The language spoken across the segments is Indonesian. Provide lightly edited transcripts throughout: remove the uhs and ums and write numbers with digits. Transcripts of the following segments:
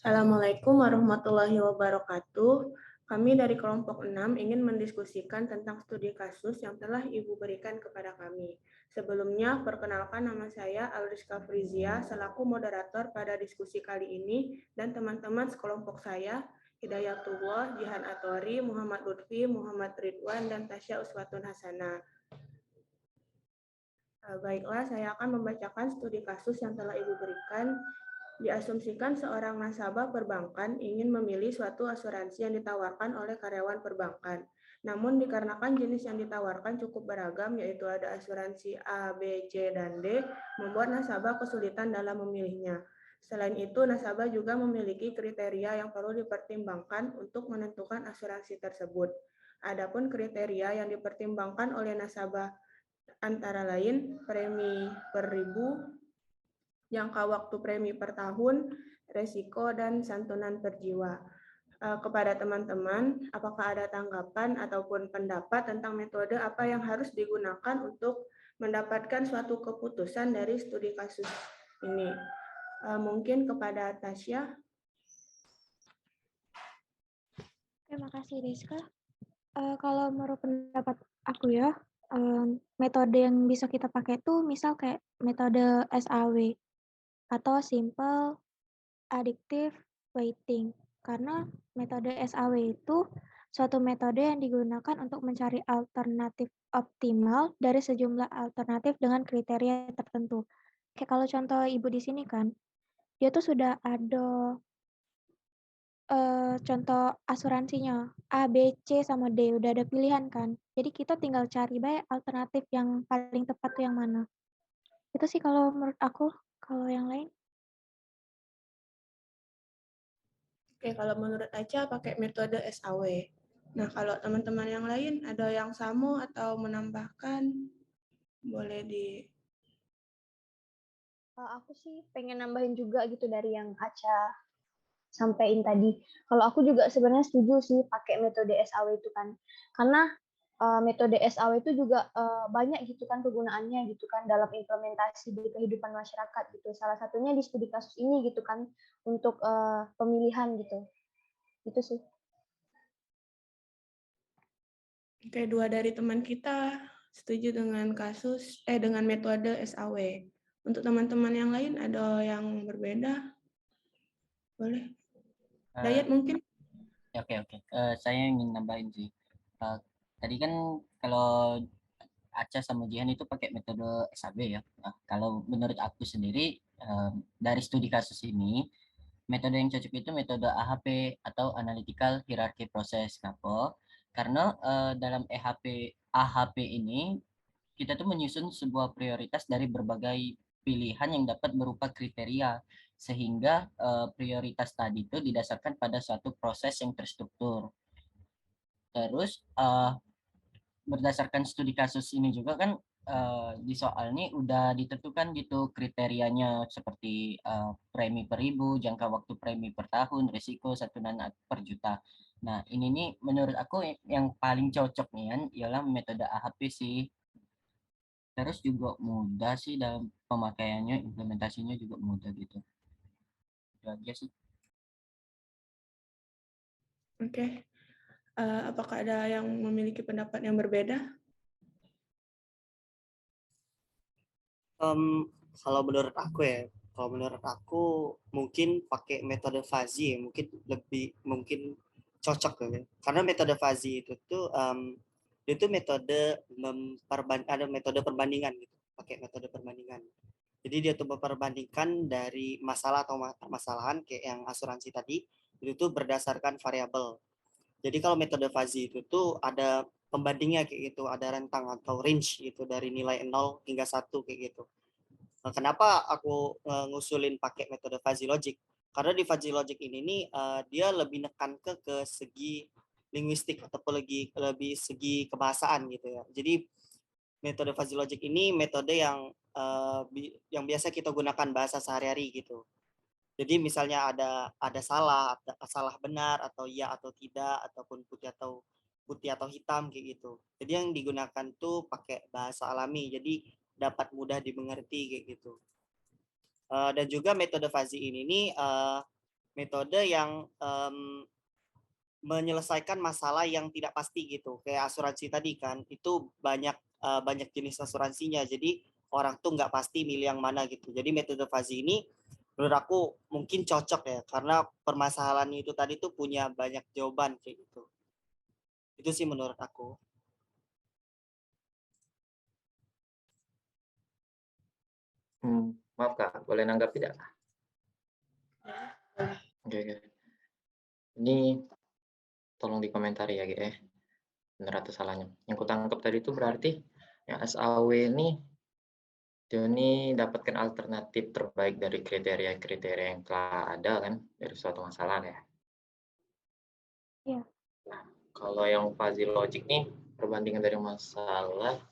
Assalamualaikum warahmatullahi wabarakatuh. Kami dari kelompok 6 ingin mendiskusikan tentang studi kasus yang telah Ibu berikan kepada kami. Sebelumnya, perkenalkan nama saya Alriska Frizia selaku moderator pada diskusi kali ini dan teman-teman sekelompok saya, Hidayatullah, Jihan Atori, Muhammad Lutfi, Muhammad Ridwan, dan Tasya Uswatun Hasanah. Baiklah, saya akan membacakan studi kasus yang telah Ibu berikan. Diasumsikan seorang nasabah perbankan ingin memilih suatu asuransi yang ditawarkan oleh karyawan perbankan. Namun dikarenakan jenis yang ditawarkan cukup beragam, yaitu ada asuransi A, B, C, dan D, membuat nasabah kesulitan dalam memilihnya. Selain itu, nasabah juga memiliki kriteria yang perlu dipertimbangkan untuk menentukan asuransi tersebut. Adapun kriteria yang dipertimbangkan oleh nasabah antara lain premi per ribu, jangka waktu premi per tahun, resiko, dan santunan per jiwa. Kepada teman-teman, apakah ada tanggapan ataupun pendapat tentang metode apa yang harus digunakan untuk mendapatkan suatu keputusan dari studi kasus ini? Mungkin kepada Tasya. Terima kasih, Rizka. Kalau menurut pendapat aku ya, metode yang bisa kita pakai itu misal kayak metode SAW atau Simple Addictive Weighting. Karena metode SAW itu suatu metode yang digunakan untuk mencari alternatif optimal dari sejumlah alternatif dengan kriteria tertentu. Kayak kalau contoh Ibu di sini kan, dia tuh sudah ada contoh asuransinya A, B, C, sama D, udah ada pilihan kan. Jadi kita tinggal cari baik alternatif yang paling tepat tuh yang mana. Itu sih kalau menurut aku. Kalau yang lain? Oke, kalau menurut Aca pakai metode SAW. Nah, kalau teman-teman yang lain ada yang sama atau menambahkan, boleh di... Aku sih pengen nambahin juga gitu dari yang Aca sampaikan tadi. Kalau aku juga sebenarnya setuju sih pakai metode SAW itu kan. Karena metode SAW itu juga banyak gitu kan kegunaannya gitu kan dalam implementasi di kehidupan masyarakat gitu. Salah satunya di studi kasus ini gitu kan untuk pemilihan gitu. Itu sih. Oke, dua dari teman kita setuju dengan dengan metode SAW. Untuk teman-teman yang lain ada yang berbeda? Boleh. Dayat mungkin? Oke. Saya ingin nambahin sih. Tadi kan kalau Aca sama Jihan itu pakai metode SAB ya. Nah, kalau menurut aku sendiri dari studi kasus ini, metode yang cocok itu metode AHP atau Analytical Hierarchy Process. Kenapa? Karena dalam AHP ini kita tuh menyusun sebuah prioritas dari berbagai pilihan yang dapat berupa kriteria, sehingga prioritas tadi itu didasarkan pada suatu proses yang terstruktur. Terus berdasarkan studi kasus ini juga kan di soal ini udah ditentukan gitu kriterianya seperti premi per ribu, jangka waktu premi per tahun, risiko santunan per juta. Nah, ini nih menurut aku yang paling cocok nih kan ialah metode AHP sih. Terus juga mudah sih dalam pemakaiannya, implementasinya juga mudah gitu. Itu aja sih. Oke. Apakah ada yang memiliki pendapat yang berbeda? Kalau menurut aku mungkin pakai metode Fuzzy mungkin cocok ya. Karena metode Fuzzy itu tuh itu metode ada metode perbandingan gitu, pakai metode perbandingan. Jadi dia tuh memperbandingkan dari masalah atau permasalahan kayak yang asuransi tadi itu tuh berdasarkan variabel. Jadi kalau metode Fuzzy itu tuh ada pembandingnya kayak gitu, ada rentang atau range gitu dari nilai 0 hingga 1 kayak gitu. Nah, kenapa aku ngusulin pakai metode fuzzy logic? Karena di fuzzy logic ini nih dia lebih nekan ke segi linguistik ataupun lebih segi kebahasaan gitu ya. Jadi metode fuzzy logic ini metode yang biasa kita gunakan bahasa sehari-hari gitu. Jadi misalnya ada salah benar atau iya atau tidak ataupun putih atau hitam kayak gitu. Jadi yang digunakan tuh pakai bahasa alami. Jadi dapat mudah dimengerti kayak gitu. Dan juga metode fuzzy ini nih metode yang menyelesaikan masalah yang tidak pasti gitu. Kayak asuransi tadi kan, itu banyak jenis asuransinya. Jadi orang tuh nggak pasti milih yang mana gitu. Jadi metode Fuzzy ini menurut aku mungkin cocok ya, karena permasalahan itu tadi tuh punya banyak jawaban kayak gitu. Itu sih menurut aku. Maaf Kak, boleh nanggap tidak? Oke, oke. Ini tolong dikomentari ya, ya. Benar atau salahnya. Yang kutangkap tadi itu berarti yang SAW ini dia ini dapatkan alternatif terbaik dari kriteria-kriteria yang telah ada kan dari suatu masalah ya. Iya. Nah, kalau yang fuzzy logic nih perbandingan dari masalah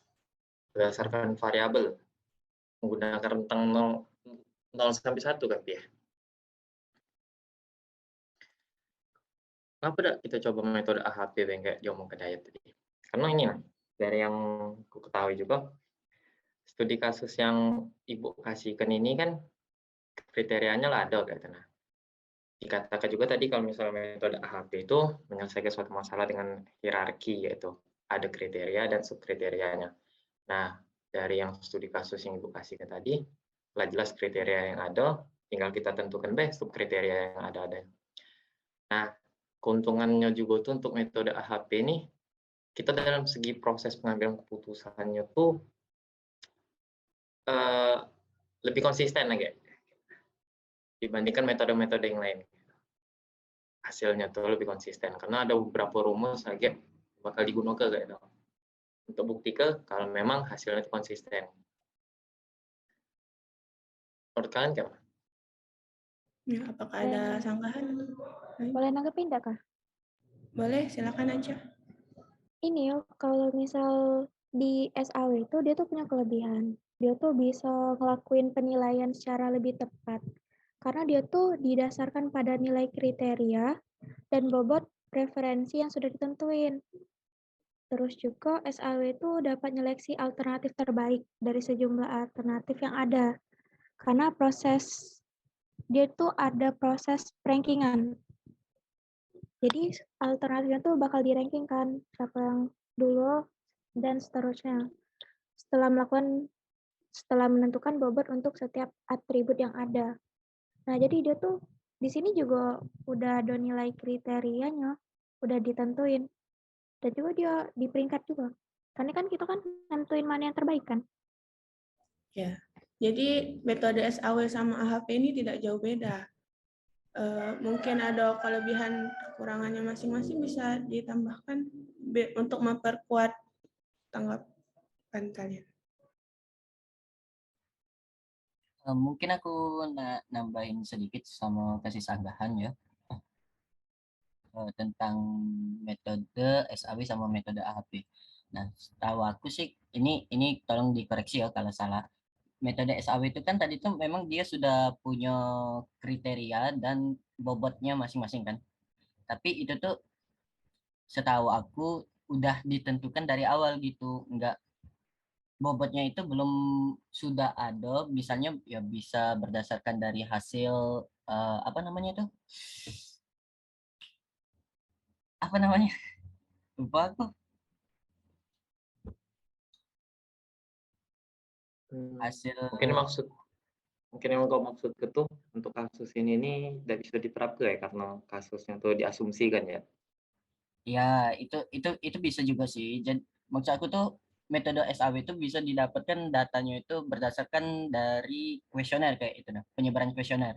berdasarkan variabel menggunakan rentang 0 sampai 1 kan ya. Kenapa tidak kita coba metode AHP yang kayak diomongkan Dayat tadi? Karena ini dari yang aku ketahui juga studi kasus yang Ibu kasihkan ini kan kriterianya lah ada gitu. Nah, dikatakan juga tadi kalau misalnya metode AHP itu menyelesaikan suatu masalah dengan hierarki yaitu ada kriteria dan subkriterianya. Nah, dari yang studi kasus yang Ibu kasihkan tadi, telah jelas kriteria yang ada, tinggal kita tentukan deh subkriteria yang ada. Nah, keuntungannya juga tuh untuk metode AHP ini, kita dalam segi proses pengambilan keputusannya tuh lebih konsisten lagi dibandingkan metode-metode yang lain. Hasilnya tuh lebih konsisten karena ada beberapa rumus lagi bakal digunakan kayak gitu. Untuk buktikan kalau memang hasilnya itu konsisten. Menurut kalian gimana? Ya, apakah ada sanggahan? Boleh nanggepin enggak, Kak? Boleh, silakan aja. Ini ya, kalau misal di SAW itu dia tuh punya kelebihan. Dia tuh bisa ngelakuin penilaian secara lebih tepat. Karena dia tuh didasarkan pada nilai kriteria dan bobot preferensi yang sudah ditentuin. Terus juga SAW itu dapat nyeleksi alternatif terbaik dari sejumlah alternatif yang ada. Karena dia tuh ada proses rankingan. Jadi alternatifnya tuh bakal di-ranking-kan siapa yang dulu dan seterusnya. Setelah menentukan bobot untuk setiap atribut yang ada. Nah, jadi dia tuh di sini juga udah ada nilai kriterianya, udah ditentuin. Dan juga dia di peringkat juga. Karena kan kita kan nentuin mana yang terbaik kan. Ya, jadi metode SAW sama AHP ini tidak jauh beda. Mungkin ada kelebihan kekurangannya masing-masing bisa ditambahkan untuk memperkuat tanggapan kalian. Mungkin aku nambahin sedikit sama kasih sanggahan ya tentang metode SAW sama metode AHP. Nah, setahu aku sih ini tolong dikoreksi ya kalau salah. Metode SAW itu kan tadi tuh memang dia sudah punya kriteria dan bobotnya masing-masing kan. Tapi itu tuh setahu aku udah ditentukan dari awal gitu, enggak bobotnya itu belum sudah ada, misalnya ya bisa berdasarkan dari hasil apa namanya tuh? Apa namanya? Lupa aku. Hasil Mungkin yang kau maksud itu untuk kasus ini tidak bisa diterapkan ya karena kasusnya tuh diasumsikan ya. ya itu bisa juga sih. Jadi maksud aku tuh metode SAW itu bisa didapatkan datanya itu berdasarkan dari kuesioner kayak itu nah, penyebaran kuesioner.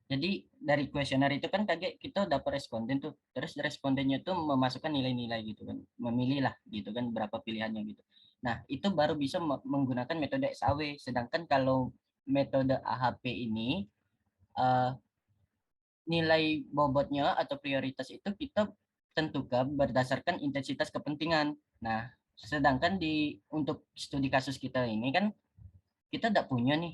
Jadi dari kuesioner itu kan kaget kita dapat responden tuh. Terus respondennya tuh memasukkan nilai-nilai gitu kan. Memilih lah gitu kan berapa pilihannya gitu. Nah, itu baru bisa menggunakan metode SAW. Sedangkan kalau metode AHP ini nilai bobotnya atau prioritas itu kita tentukan berdasarkan intensitas kepentingan. Nah, sedangkan untuk studi kasus kita ini kan kita tidak punya nih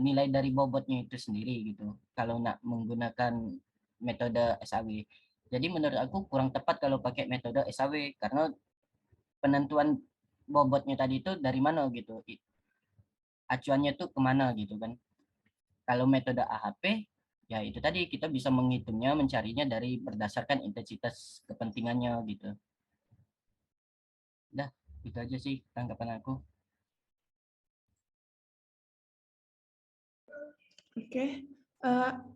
nilai dari bobotnya itu sendiri gitu. Kalau nak menggunakan metode SAW. Jadi menurut aku kurang tepat kalau pakai metode SAW karena penentuan bobotnya tadi itu dari mana gitu. Acuannya tuh kemana gitu kan. Kalau metode AHP Ya itu tadi kita bisa menghitungnya, mencarinya dari berdasarkan intensitas kepentingannya gitu. Udah, itu aja sih tanggapan aku. Oke.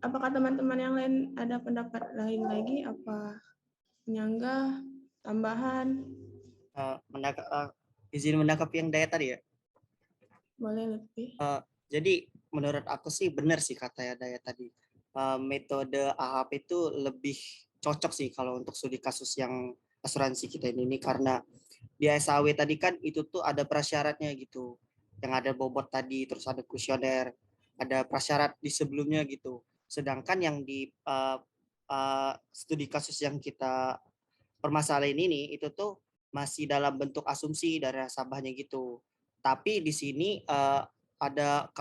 Apakah teman-teman yang lain ada pendapat lain lagi? Apa penyanggah, tambahan? Izin menanggapi yang Daya tadi ya. Boleh lebih. Jadi menurut aku sih benar sih kata Daya tadi. Metode AHP itu lebih cocok sih kalau untuk studi kasus yang asuransi kita ini karena di SAW tadi kan itu tuh ada prasyaratnya gitu. Yang ada bobot tadi, terus ada kuesioner, ada prasyarat di sebelumnya gitu. Sedangkan yang di studi kasus yang kita permasalahan ini itu tuh masih dalam bentuk asumsi dari nasabahnya gitu. Tapi di sini ada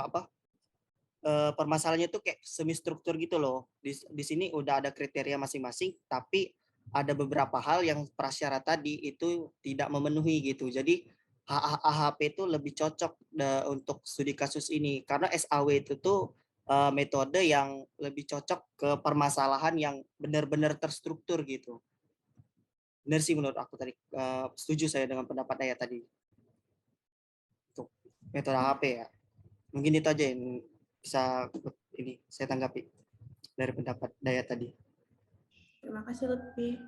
permasalahannya tuh kayak semi struktur gitu loh. Di sini udah ada kriteria masing-masing, tapi ada beberapa hal yang prasyarat tadi itu tidak memenuhi gitu. Jadi AHP itu lebih cocok untuk studi kasus ini karena SAW itu tuh metode yang lebih cocok ke permasalahan yang benar-benar terstruktur gitu. Benar sih menurut aku tadi, setuju saya dengan pendapat Daya tadi. Untuk metode AHP ya. Mungkin itu aja yang bisa ini saya tanggapi dari pendapat Daya tadi. Terima kasih Lutfi.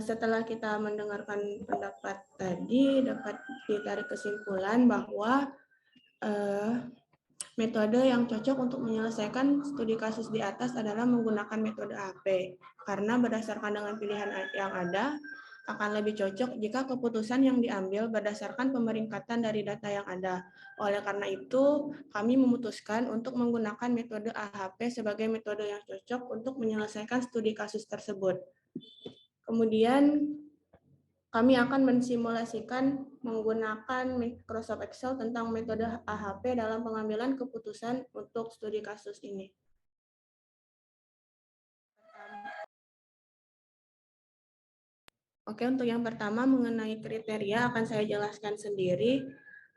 Setelah kita mendengarkan pendapat tadi, dapat ditarik kesimpulan bahwa metode yang cocok untuk menyelesaikan studi kasus di atas adalah menggunakan metode AP, karena berdasarkan dengan pilihan yang ada, akan lebih cocok jika keputusan yang diambil berdasarkan pemeringkatan dari data yang ada. Oleh karena itu, kami memutuskan untuk menggunakan metode AHP sebagai metode yang cocok untuk menyelesaikan studi kasus tersebut. Kemudian, kami akan mensimulasikan menggunakan Microsoft Excel tentang metode AHP dalam pengambilan keputusan untuk studi kasus ini. Oke, untuk yang pertama mengenai kriteria akan saya jelaskan sendiri.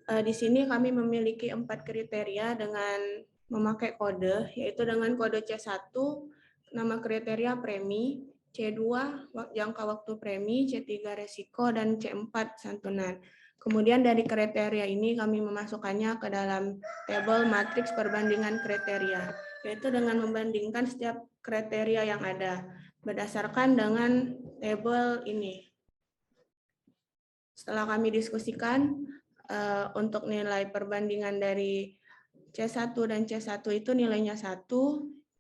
Di sini kami memiliki 4 kriteria dengan memakai kode, yaitu dengan kode C1, nama kriteria premi, C2, jangka waktu premi, C3 resiko, dan C4 santunan. Kemudian dari kriteria ini kami memasukkannya ke dalam tabel matriks perbandingan kriteria, yaitu dengan membandingkan setiap kriteria yang ada berdasarkan dengan tabel ini. Setelah kami diskusikan, untuk nilai perbandingan dari C1 dan C1 itu nilainya 1,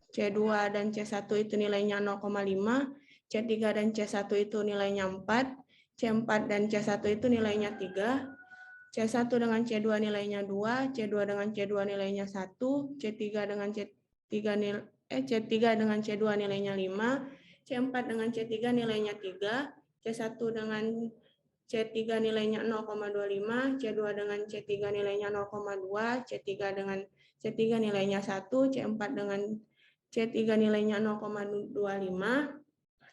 C2 dan C1 itu nilainya 0,5, C3 dan C1 itu nilainya 4, C4 dan C1 itu nilainya 3, C1 dengan C2 nilainya 2, C2 dengan C2 nilainya 1, C3 dengan C3 dengan C2 nilainya 5, C4 dengan C3 nilainya 3, C1 dengan C3 nilainya 0,25, C2 dengan C3 nilainya 0,2, C3 dengan C3 nilainya 1, C4 dengan C3 nilainya 0,25,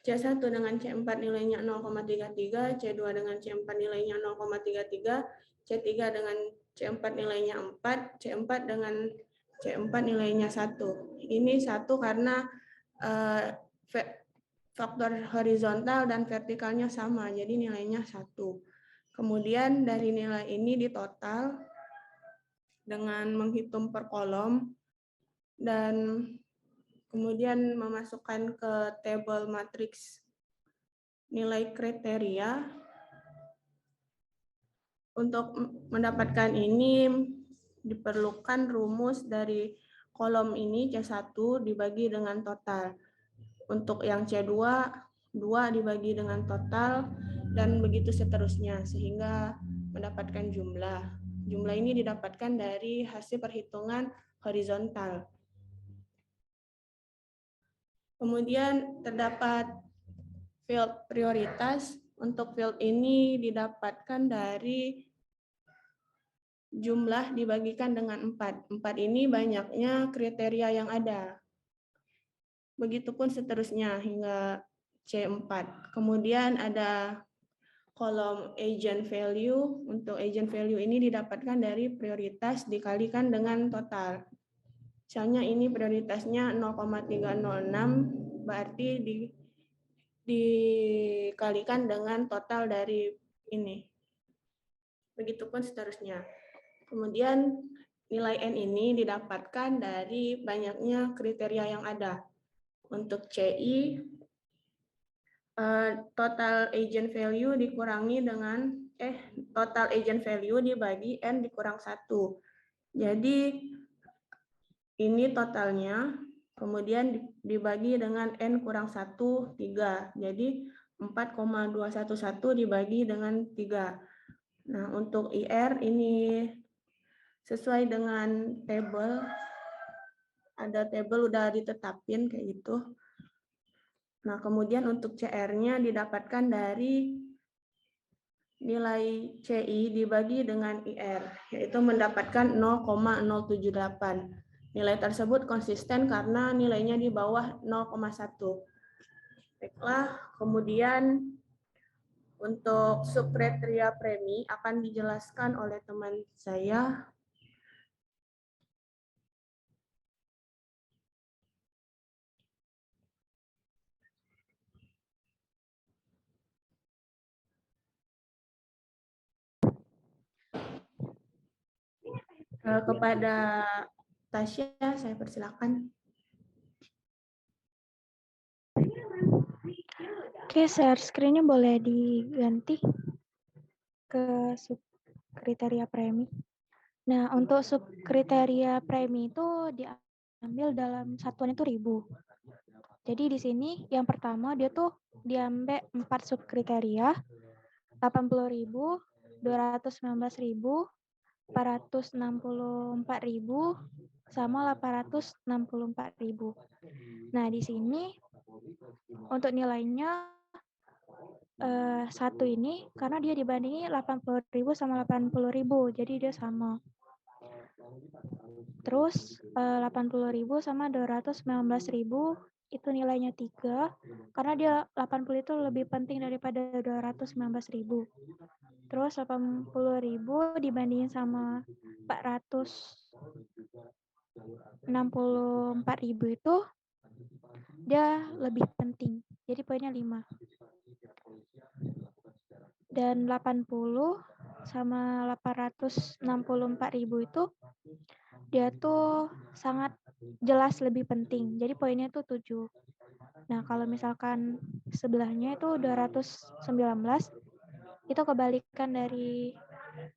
C1 dengan C4 nilainya 0,33, C2 dengan C4 nilainya 0,33, C3 dengan C4 nilainya 4, C4 dengan C4 nilainya 1. Ini 1 karena faktor horizontal dan vertikalnya sama, jadi nilainya 1. Kemudian dari nilai ini ditotal dengan menghitung per kolom dan kemudian memasukkan ke tabel matriks nilai kriteria. Untuk mendapatkan ini diperlukan rumus dari kolom ini C1 dibagi dengan total. Untuk yang C2, 2 dibagi dengan total, dan begitu seterusnya, sehingga mendapatkan jumlah. Jumlah ini didapatkan dari hasil perhitungan horizontal. Kemudian terdapat field prioritas. Untuk field ini didapatkan dari jumlah dibagikan dengan 4. 4 ini banyaknya kriteria yang ada. Begitupun seterusnya hingga C4. Kemudian ada kolom agent value. Untuk agent value ini didapatkan dari prioritas dikalikan dengan total. Misalnya ini prioritasnya 0,306, berarti dikalikan dengan total dari ini. Begitupun seterusnya. Kemudian nilai N ini didapatkan dari banyaknya kriteria yang ada. Untuk CI, total agent value dikurangi dengan total agent value dibagi N dikurang 1. Jadi ini totalnya, kemudian dibagi dengan N kurang 1, 3. Jadi 4,211 dibagi dengan 3. Nah, untuk IR ini sesuai dengan tabel, ada tabel udah ditetapin kayak gitu. Nah, kemudian untuk CR-nya didapatkan dari nilai CI dibagi dengan IR, yaitu mendapatkan 0,078. Nilai tersebut konsisten karena nilainya di bawah 0,1. Baiklah, kemudian untuk subkriteria premi akan dijelaskan oleh teman saya. Kepada Tasya, saya persilakan. Oke, share screen-nya boleh diganti ke subkriteria premi. Nah, untuk subkriteria premi itu diambil dalam satuan itu 1000. Jadi di sini yang pertama dia tuh diambil 4 subkriteria, 80.000, 219.000, 464.000, sama 864.000. Nah, di sini untuk nilainya satu ini karena dia dibandingi 80.000 sama 80.000, jadi dia sama. Terus 80.000 sama 219.000 itu nilainya 3 karena dia 80 itu lebih penting daripada 219.000. Terus 80.000 dibandingin sama 464.000 itu dia lebih penting. Jadi poinnya 5. Dan 80 sama 864.000 itu dia tuh sangat jelas lebih penting. Jadi poinnya tuh 7. Nah, kalau misalkan sebelahnya itu 219, itu kebalikan dari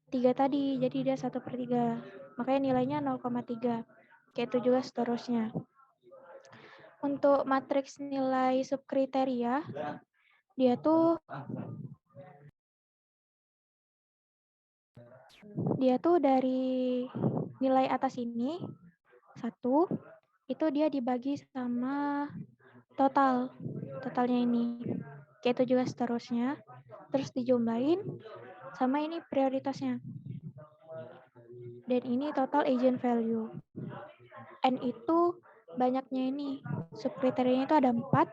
3 tadi. Jadi dia 1/3. Makanya nilainya 0,3. Kayak itu juga seterusnya. Untuk matriks nilai subkriteria, dia tuh dari nilai atas ini 1 itu dia dibagi sama totalnya ini, kayak itu juga seterusnya, terus dijumlahin sama ini prioritasnya, dan ini total agent value. N itu banyaknya ini, subkriterianya itu ada 4,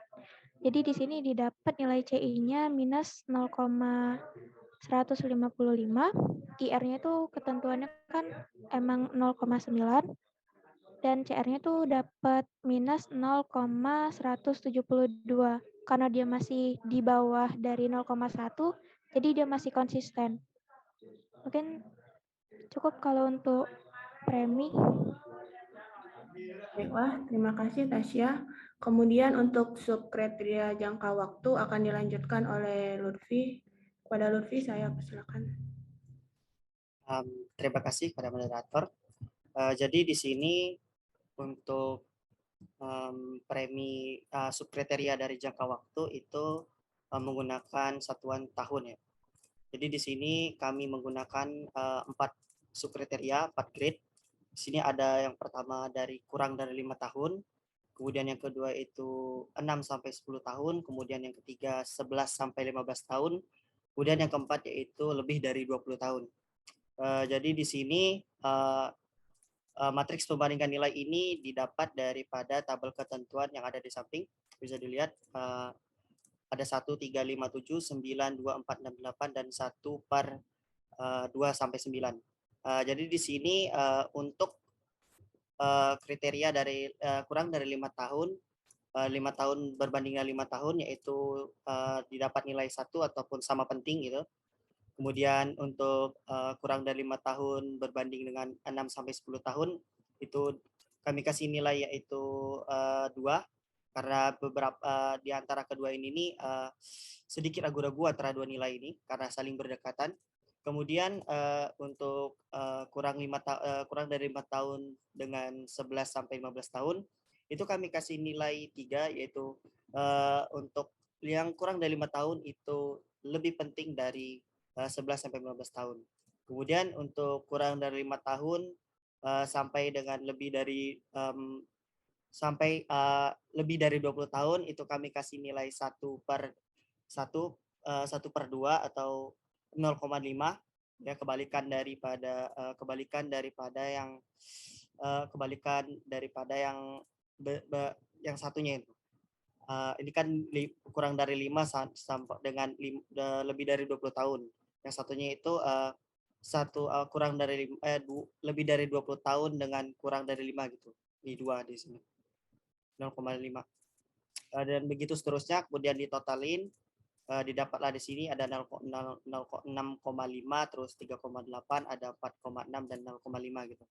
jadi di sini didapat nilai CI-nya minus 0,155, IR-nya itu ketentuannya kan emang 0,9, dan CR-nya tuh dapat minus 0,172 karena dia masih di bawah dari 0,1, jadi dia masih konsisten. Mungkin cukup kalau untuk premi. Baiklah, terima kasih Tasya. Kemudian untuk subkriteria jangka waktu akan dilanjutkan oleh Lutfi. Kepada Lutfi saya persilakan. Terima kasih kepada moderator. Jadi di sini untuk premi subkriteria dari jangka waktu itu menggunakan satuan tahun ya. Jadi di sini kami menggunakan 4 subkriteria, 4 grade. Di sini ada yang pertama dari kurang dari 5 tahun, kemudian yang kedua itu 6 sampai 10 tahun, kemudian yang ketiga 11 sampai 15 tahun, kemudian yang keempat yaitu lebih dari 20 tahun. Jadi di sini matriks pembandingkan nilai ini didapat daripada tabel ketentuan yang ada di samping. Bisa dilihat ada 1, 3, 5, 7, 9, 2, 4, 6, 8, dan 1/2 sampai 9. Jadi di sini untuk kriteria dari kurang dari 5 tahun, 5 tahun berbandingnya 5 tahun, yaitu didapat nilai 1 ataupun sama penting gitu. Kemudian untuk kurang dari 5 tahun berbanding dengan 6 sampai 10 tahun, itu kami kasih nilai yaitu 2, karena beberapa di antara kedua ini nih sedikit ragu-ragu antara dua nilai ini karena saling berdekatan. Kemudian untuk kurang dari 5 tahun dengan 11 sampai 15 tahun, itu kami kasih nilai 3, yaitu untuk yang kurang dari 5 tahun itu lebih penting dari 11 sampai 15 tahun. Kemudian untuk kurang dari 5 tahun sampai dengan lebih dari lebih dari 20 tahun, itu kami kasih nilai 1/2 atau 0,5, ya, kebalikan daripada yang satunya itu. Ini kan kurang dari 5 sampai dengan lebih dari 20 tahun. Yang satunya itu lebih dari 20 tahun dengan kurang dari 5 gitu. Ini 2 di sini. 0,5. Dan begitu seterusnya, kemudian ditotalin, didapatlah di sini ada 6,5, terus 3,8, ada 4,6 dan 0,5 gitu.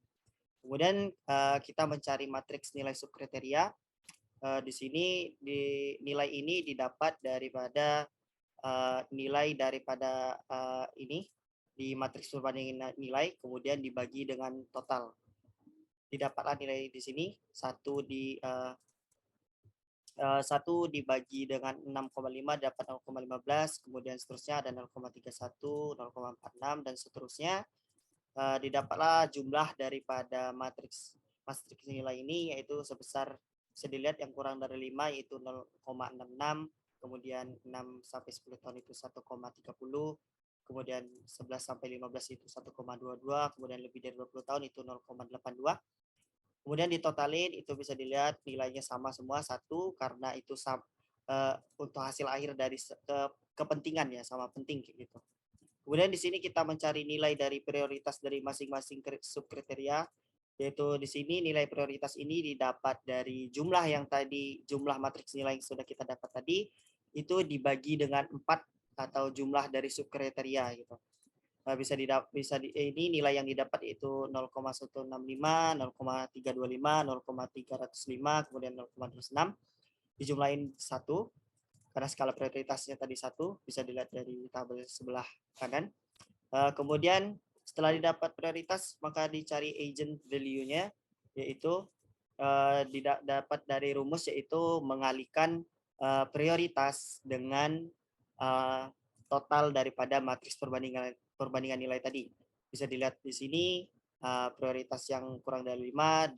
Kemudian kita mencari matriks nilai subkriteria. Di sini nilai ini didapat daripada nilai daripada ini di matriks perbandingan nilai, kemudian dibagi dengan total. Didapatlah nilai di sini 1 dibagi dengan 6,5 dapat 0,15, kemudian seterusnya ada 0,31, 0,46 dan seterusnya. Didapatlah jumlah daripada matriks nilai ini, yaitu sebesar, bisa dilihat yang kurang dari 5 yaitu 0,66, kemudian 6 sampai 10 tahun itu 1,30, kemudian 11 sampai 15 itu 1,22, kemudian lebih dari 20 tahun itu 0,82. Kemudian ditotalin itu bisa dilihat nilainya sama semua 1, karena itu untuk hasil akhir dari kepentingan, ya, sama penting gitu. Kemudian di sini kita mencari nilai dari prioritas dari masing-masing subkriteria, yaitu di sini nilai prioritas ini didapat dari jumlah matriks nilai yang sudah kita dapat tadi, itu dibagi dengan 4 atau jumlah dari subkriteria gitu. Ini nilai yang didapat yaitu 0,165, 0,325, 0,305, kemudian 0,26, dijumlahin 1 karena skala prioritasnya tadi 1, bisa dilihat dari tabel sebelah kanan. Kemudian setelah didapat prioritas, maka dicari agent value-nya, yaitu dapat dari rumus, yaitu mengalihkan prioritas dengan total daripada matriks perbandingan nilai tadi. Bisa dilihat di sini prioritas yang kurang dari 5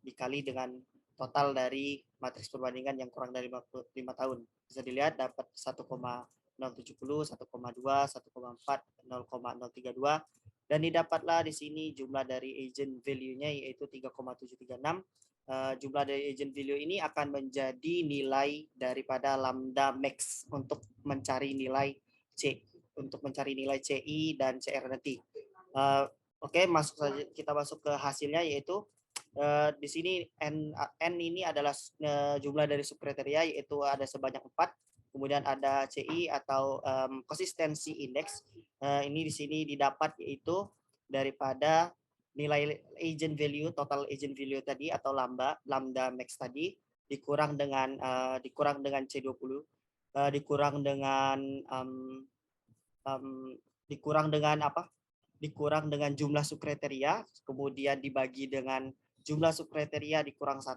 dikali dengan total dari matriks perbandingan yang kurang dari 5 tahun. Bisa dilihat dapat 1,070, 1,2, 1,4, 0,032, dan didapatlah di sini jumlah dari agent value-nya yaitu 3,736. Jumlah dari agent value ini akan menjadi nilai daripada lambda max untuk mencari nilai CI dan CR nanti. Oke, kita masuk ke hasilnya, yaitu di sini N ini adalah jumlah dari subkriteria, yaitu ada sebanyak 4. Kemudian ada CI atau konsistensi indeks. Ini di sini didapat yaitu daripada nilai agent value, total agent value tadi atau lambda max tadi dikurang dengan C20, dikurang dengan jumlah subkriteria, kemudian dibagi dengan jumlah subkriteria dikurang 1.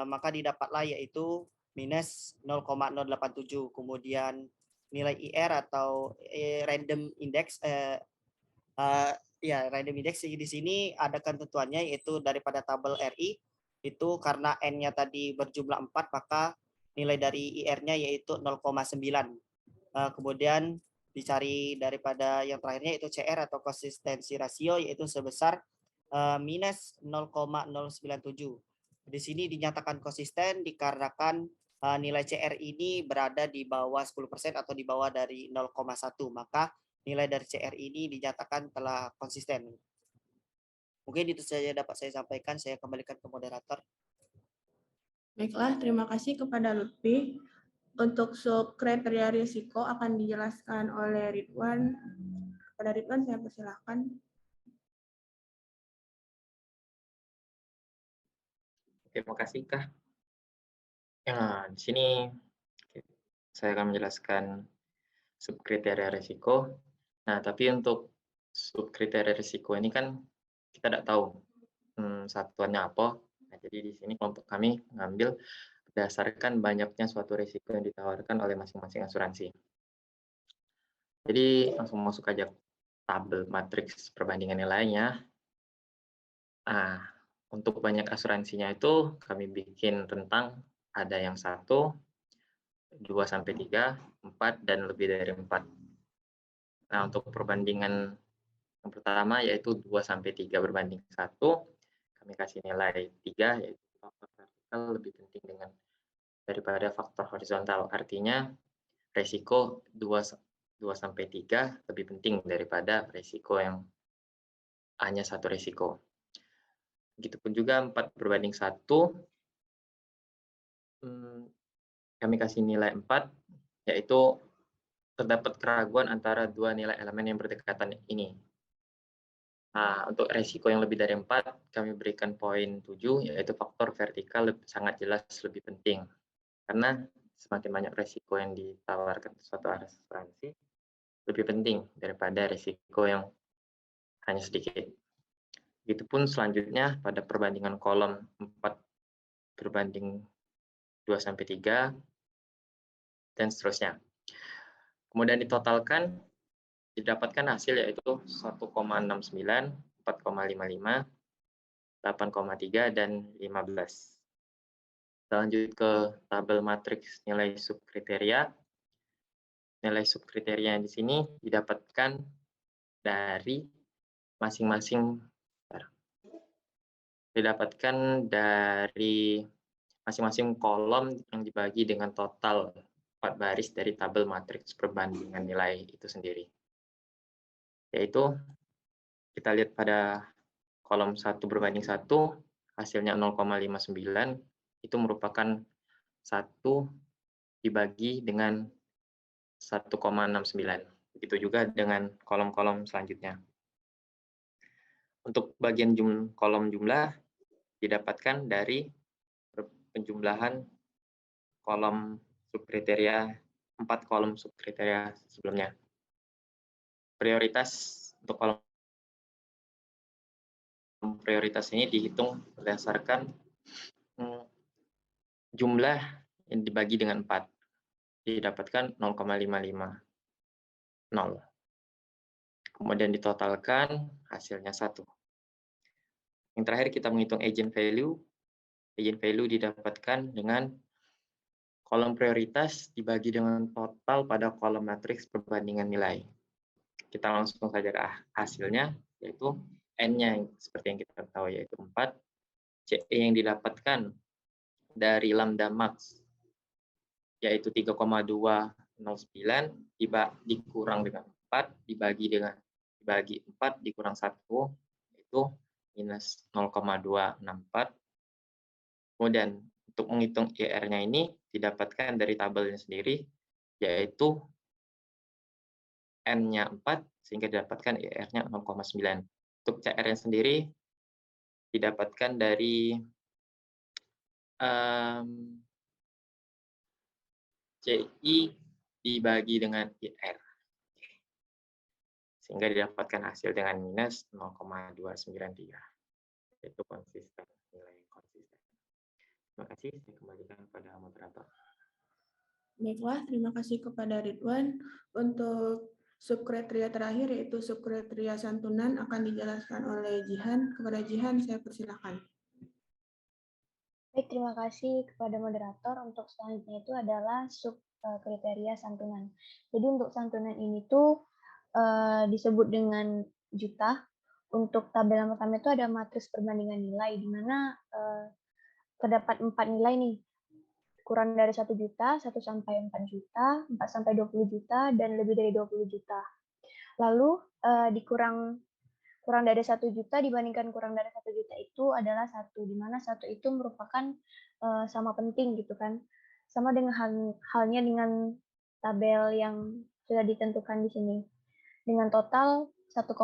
Maka didapatlah yaitu minus 0,087. Kemudian nilai IR atau random index random index di sini ada ketentuannya, yaitu daripada tabel RI itu karena N-nya tadi berjumlah 4, maka nilai dari IR-nya yaitu 0,9. Kemudian dicari daripada yang terakhirnya itu CR atau konsistensi rasio, yaitu sebesar minus 0,097. Di sini dinyatakan konsisten dikarenakan nilai CR ini berada di bawah 10% atau di bawah dari 0,1, maka nilai dari CR ini dinyatakan telah konsisten. Mungkin itu saja dapat saya sampaikan. Saya kembalikan ke moderator. Baiklah, terima kasih kepada Lutfi. Untuk sub kriteria risiko akan dijelaskan oleh Ridwan. Kepada Ridwan saya persilahkan. Terima kasih, Kak. Nah, di sini saya akan menjelaskan subkriteria risiko. Nah, tapi untuk subkriteria risiko ini kan kita tidak tahu satuannya apa. Nah, jadi di sini kelompok kami mengambil berdasarkan banyaknya suatu risiko yang ditawarkan oleh masing-masing asuransi. Jadi langsung masuk aja tabel matriks perbandingan nilainya. Nah, untuk banyak asuransinya itu kami bikin rentang ada yang 1, 2 sampai 3, 4 dan lebih dari 4. Nah, untuk perbandingan yang pertama yaitu 2 sampai 3 berbanding 1, kami kasih nilai 3 yaitu faktor vertikal lebih penting daripada faktor horizontal. Artinya resiko 2 sampai 3 lebih penting daripada resiko yang hanya satu resiko. Begitupun juga 4 berbanding 1, kami kasih nilai 4, yaitu terdapat keraguan antara dua nilai elemen yang berdekatan ini. Nah, untuk resiko yang lebih dari 4, kami berikan poin 7, yaitu faktor vertikal sangat jelas lebih penting. Karena semakin banyak resiko yang ditawarkan suatu asuransi, lebih penting daripada resiko yang hanya sedikit. Begitupun selanjutnya pada perbandingan kolom 4 berbanding 2 sampai 3, dan seterusnya. Kemudian ditotalkan, didapatkan hasil yaitu 1,69, 4,55, 8,3, dan 15. Kita lanjut ke tabel matriks nilai subkriteria. Nilai subkriteria di sini didapatkan dari masing-masing kolom yang dibagi dengan total 4 baris dari tabel matriks perbandingan nilai itu sendiri. Yaitu kita lihat pada kolom 1 berbanding 1, hasilnya 0,59, itu merupakan 1 dibagi dengan 1,69. Begitu juga dengan kolom-kolom selanjutnya. Untuk bagian kolom jumlah didapatkan dari penjumlahan kolom subkriteria, 4 kolom subkriteria sebelumnya. Prioritas untuk kolom prioritas ini dihitung berdasarkan jumlah yang dibagi dengan 4. Didapatkan 0,550. Kemudian ditotalkan hasilnya 1. Yang terakhir kita menghitung agent value. Agent value didapatkan dengan kolom prioritas dibagi dengan total pada kolom matriks perbandingan nilai. Kita langsung saja ke hasilnya, yaitu N-nya seperti yang kita tahu yaitu 4. CE yang didapatkan dari lambda max yaitu 3,209 dikurang dengan 4 dibagi 4 dikurang 1 itu minus 0,264. Kemudian untuk menghitung IR-nya ini didapatkan dari tabelnya sendiri yaitu N-nya 4 sehingga didapatkan IR-nya 0,9. Untuk CR-nya sendiri didapatkan dari CI dibagi dengan IR. Sehingga didapatkan hasil dengan minus 0,293. Itu konsisten, nilai yang konsisten. Terima kasih, saya kembalikan kepada moderator. Baiklah, terima kasih kepada Ridwan. Untuk subkriteria terakhir yaitu subkriteria santunan akan dijelaskan oleh Jihan. Kepada Jihan saya persilakan. Baik, terima kasih kepada moderator. Untuk selanjutnya itu adalah subkriteria santunan. Jadi untuk santunan ini tuh disebut dengan juta. Untuk tabel yang pertama itu ada matriks perbandingan nilai, di mana terdapat 4 nilai nih. Kurang dari 1 juta, 1 sampai 4 juta, 4 sampai 20 juta, dan lebih dari 20 juta. Lalu dikurang kurang dari 1 juta dibandingkan kurang dari 1 juta itu adalah 1, di mana 1 itu merupakan sama penting gitu kan. Sama dengan halnya dengan tabel yang sudah ditentukan di sini. Dengan total 1,66,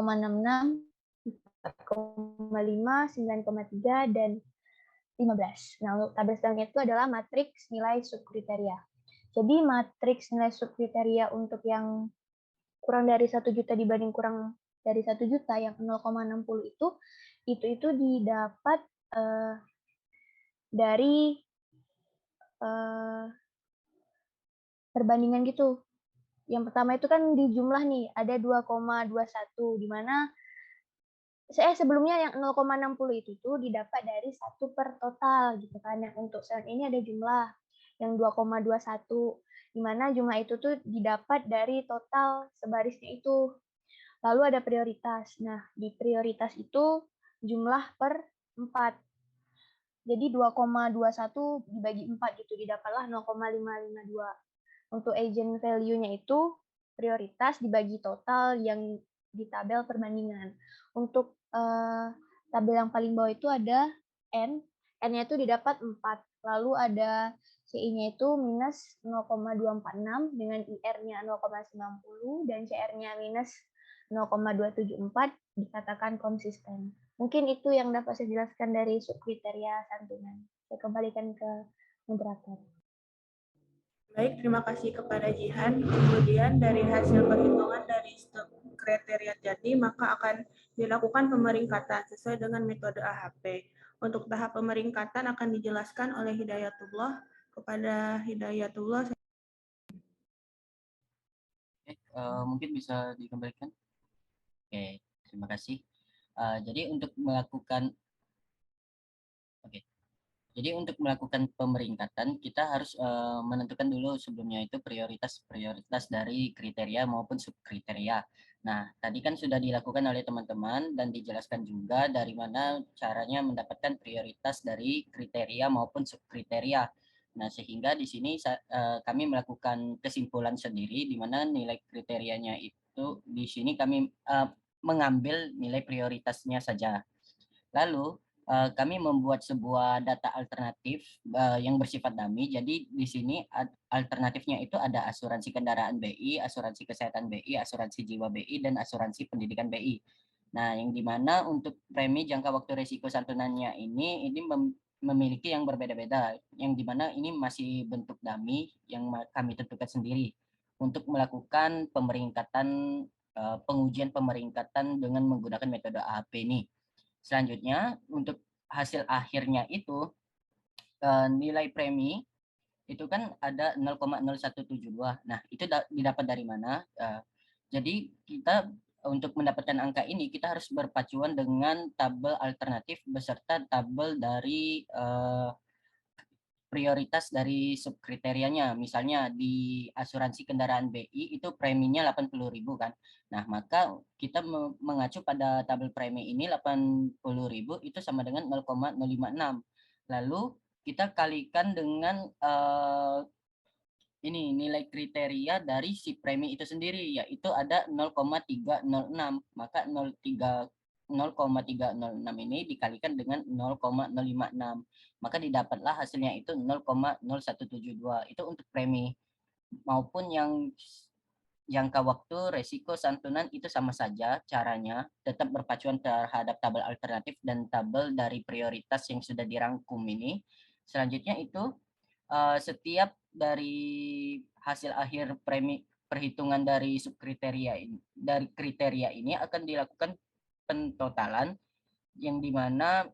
4,5, 9,3, dan 15. Nah, untuk tabel selanjutnya itu adalah matriks nilai subkriteria. Jadi matriks nilai subkriteria untuk yang kurang dari 1 juta dibanding kurang dari 1 juta yang 0,60 itu didapat dari perbandingan gitu. Yang pertama itu kan di jumlah nih ada 2,21 di mana sebelumnya yang 0,60 itu tuh didapat dari 1 per total gitu kan. Yang untuk saat ini ada jumlah yang 2,21 di mana jumlah itu tuh didapat dari total sebarisnya itu. Lalu ada prioritas. Nah, di prioritas itu jumlah per 4. Jadi 2,21 dibagi 4 gitu didapatlah 0,552. Untuk agent value-nya itu prioritas dibagi total yang di tabel perbandingan. Untuk tabel yang paling bawah itu ada N. N-nya itu didapat 4. Lalu ada CI-nya itu minus 0,246 dengan IR-nya 0,90 dan CR-nya minus 0,274 dikatakan konsisten. Mungkin itu yang dapat saya jelaskan dari subkriteria santunan. Saya kembalikan ke moderator. Baik, terima kasih kepada Jihan. Kemudian dari hasil perhitungan dari kriteria jadi, maka akan dilakukan pemeringkatan sesuai dengan metode AHP. Untuk tahap pemeringkatan akan dijelaskan oleh Hidayatullah. Kepada Hidayatullah, Mungkin bisa dikembalikan. Oke, terima kasih. Jadi untuk melakukan Jadi untuk melakukan pemeringkatan kita harus menentukan dulu sebelumnya itu prioritas dari kriteria maupun subkriteria. Nah, tadi kan sudah dilakukan oleh teman-teman dan dijelaskan juga dari mana caranya mendapatkan prioritas dari kriteria maupun subkriteria. Nah, sehingga di sini kami melakukan kesimpulan sendiri di mana nilai kriterianya itu di sini kami mengambil nilai prioritasnya saja. Lalu kami membuat sebuah data alternatif yang bersifat dummy. Jadi di sini alternatifnya itu ada asuransi kendaraan BI, asuransi kesehatan BI, asuransi jiwa BI, dan asuransi pendidikan BI. Nah, yang dimana untuk premi jangka waktu risiko santunannya ini memiliki yang berbeda-beda, yang dimana ini masih bentuk dummy yang kami tentukan sendiri untuk melakukan pemeringkatan pengujian pemeringkatan dengan menggunakan metode AHP ini. Selanjutnya untuk hasil akhirnya itu nilai premi itu kan ada 0,0172. Nah, itu didapat dari mana? Jadi kita untuk mendapatkan angka ini kita harus berpacuan dengan tabel alternatif beserta tabel dari prioritas dari subkriterianya. Misalnya di asuransi kendaraan BI itu preminya 80.000 kan. Nah, maka kita mengacu pada tabel premi ini 80.000 itu sama dengan 0,056. Lalu kita kalikan dengan ini nilai kriteria dari si premi itu sendiri, yaitu ada 0,306. Maka 0,306 ini dikalikan dengan 0,056. Maka didapatlah hasilnya itu 0,0172. Itu untuk premi. Maupun yang jangka waktu resiko santunan itu sama saja caranya, tetap berpacuan terhadap tabel alternatif dan tabel dari prioritas yang sudah dirangkum ini. Selanjutnya itu setiap dari hasil akhir premi perhitungan dari subkriteria ini, dari kriteria ini akan dilakukan pentotalan yang dimana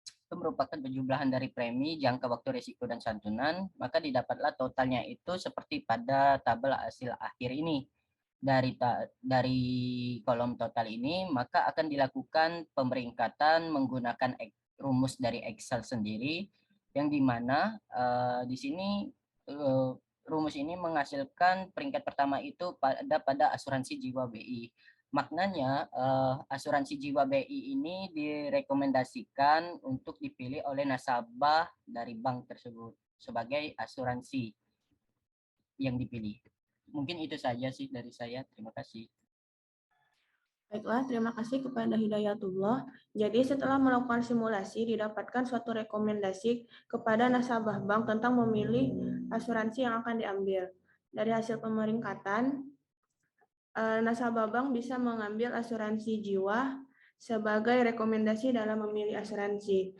itu merupakan penjumlahan dari premi, jangka waktu risiko dan santunan, maka didapatlah totalnya itu seperti pada tabel hasil akhir ini. Dari kolom total ini, maka akan dilakukan pemeringkatan menggunakan rumus dari Excel sendiri, yang dimana di sini rumus ini menghasilkan peringkat pertama itu pada asuransi jiwa BI. Maknanya asuransi jiwa BI ini direkomendasikan untuk dipilih oleh nasabah dari bank tersebut sebagai asuransi yang dipilih. Mungkin itu saja sih dari saya. Terima kasih. Baiklah, terima kasih kepada Hidayatullah. Jadi setelah melakukan simulasi, didapatkan suatu rekomendasi kepada nasabah bank tentang memilih asuransi yang akan diambil. Dari hasil pemeringkatan, nasabah bank bisa mengambil asuransi jiwa sebagai rekomendasi dalam memilih asuransi.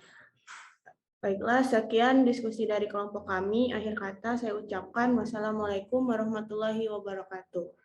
Baiklah, sekian diskusi dari kelompok kami. Akhir kata saya ucapkan wassalamualaikum warahmatullahi wabarakatuh.